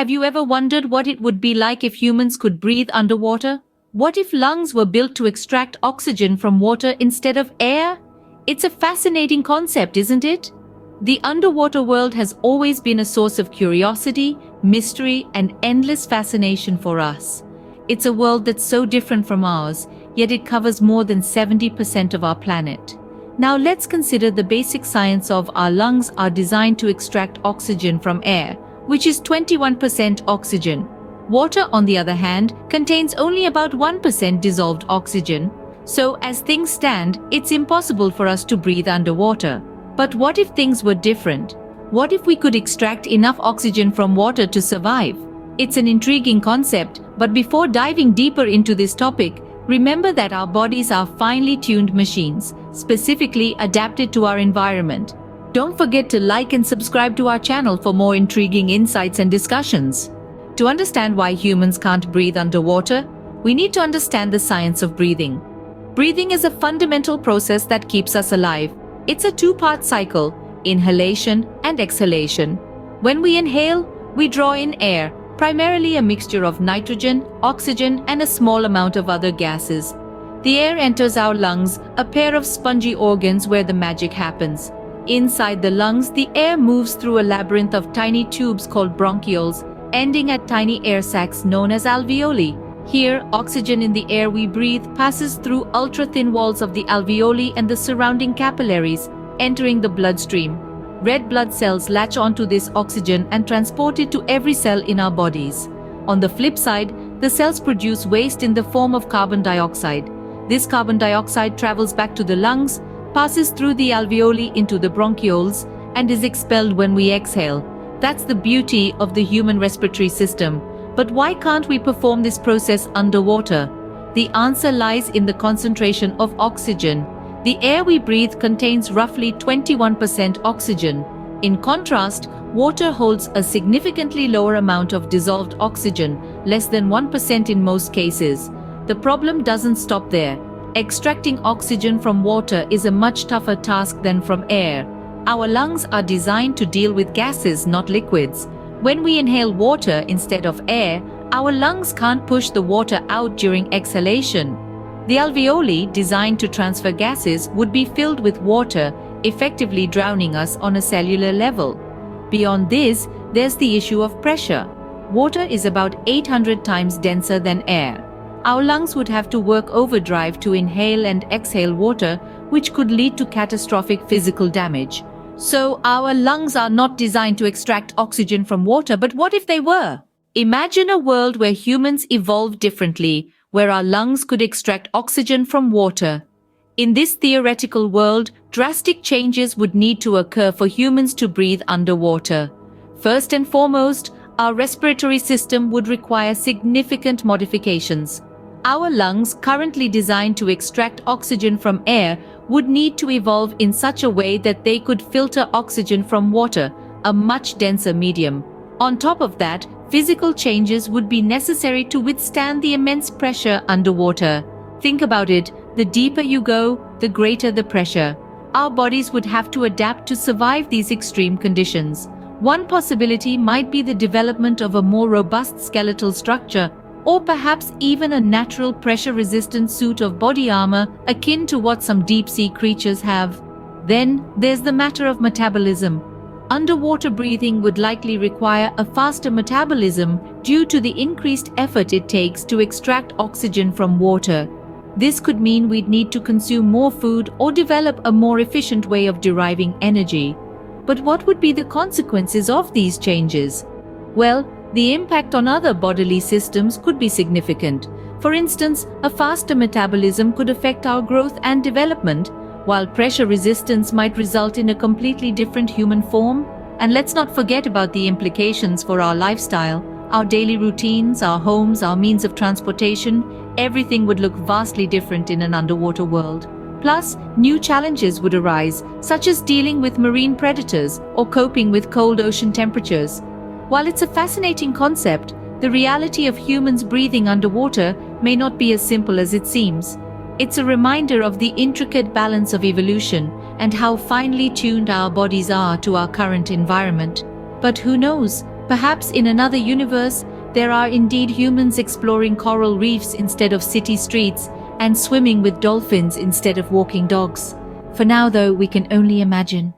Have you ever wondered what it would be like if humans could breathe underwater? What if lungs were built to extract oxygen from water instead of air? It's a fascinating concept, isn't it? The underwater world has always been a source of curiosity, mystery, and endless fascination for us. It's a world that's so different from ours, yet it covers more than 70% of our planet. Now let's consider the basic science of our lungs are designed to extract oxygen from air, which is 21% oxygen. Water, on the other hand, contains only about 1% dissolved oxygen. So as things stand, it's impossible for us to breathe underwater. But what if things were different? What if we could extract enough oxygen from water to survive? It's an intriguing concept, but before diving deeper into this topic, remember that our bodies are finely tuned machines, specifically adapted to our environment. Don't forget to like and subscribe to our channel for more intriguing insights and discussions. To understand why humans can't breathe underwater, we need to understand the science of breathing. Breathing is a fundamental process that keeps us alive. It's a two-part cycle, inhalation and exhalation. When we inhale, we draw in air, primarily a mixture of nitrogen, oxygen, and a small amount of other gases. The air enters our lungs, a pair of spongy organs where the magic happens. Inside the lungs, the air moves through a labyrinth of tiny tubes called bronchioles, ending at tiny air sacs known as alveoli. Here, oxygen in the air we breathe passes through ultra-thin walls of the alveoli and the surrounding capillaries, entering the bloodstream. Red blood cells latch onto this oxygen and transport it to every cell in our bodies. On the flip side, the cells produce waste in the form of carbon dioxide. This carbon dioxide travels back to the lungs, passes through the alveoli into the bronchioles, and is expelled when we exhale. That's the beauty of the human respiratory system. But why can't we perform this process underwater? The answer lies in the concentration of oxygen. The air we breathe contains roughly 21% oxygen. In contrast, water holds a significantly lower amount of dissolved oxygen, less than 1% in most cases. The problem doesn't stop there. Extracting oxygen from water is a much tougher task than from air. Our lungs are designed to deal with gases, not liquids. When we inhale water instead of air, our lungs can't push the water out during exhalation. The alveoli, designed to transfer gases, would be filled with water, effectively drowning us on a cellular level. Beyond this, there's the issue of pressure. Water is about 800 times denser than air. Our lungs would have to work overdrive to inhale and exhale water, which could lead to catastrophic physical damage. So our lungs are not designed to extract oxygen from water, but what if they were? Imagine a world where humans evolved differently, where our lungs could extract oxygen from water. In this theoretical world, drastic changes would need to occur for humans to breathe underwater. First and foremost, our respiratory system would require significant modifications. Our lungs, currently designed to extract oxygen from air, would need to evolve in such a way that they could filter oxygen from water, a much denser medium. On top of that, physical changes would be necessary to withstand the immense pressure underwater. Think about it, the deeper you go, the greater the pressure. Our bodies would have to adapt to survive these extreme conditions. One possibility might be the development of a more robust skeletal structure, or perhaps even a natural pressure-resistant suit of body armor akin to what some deep-sea creatures have. Then, there's the matter of metabolism. Underwater breathing would likely require a faster metabolism due to the increased effort it takes to extract oxygen from water. This could mean we'd need to consume more food or develop a more efficient way of deriving energy. But what would be the consequences of these changes? Well, the impact on other bodily systems could be significant. For instance, a faster metabolism could affect our growth and development, while pressure resistance might result in a completely different human form. And let's not forget about the implications for our lifestyle, our daily routines, our homes, our means of transportation. Everything would look vastly different in an underwater world. Plus, new challenges would arise, such as dealing with marine predators or coping with cold ocean temperatures. While it's a fascinating concept, the reality of humans breathing underwater may not be as simple as it seems. It's a reminder of the intricate balance of evolution and how finely tuned our bodies are to our current environment. But who knows, Perhaps in another universe, there are indeed humans exploring coral reefs instead of city streets and swimming with dolphins instead of walking dogs. For now, though, we can only imagine.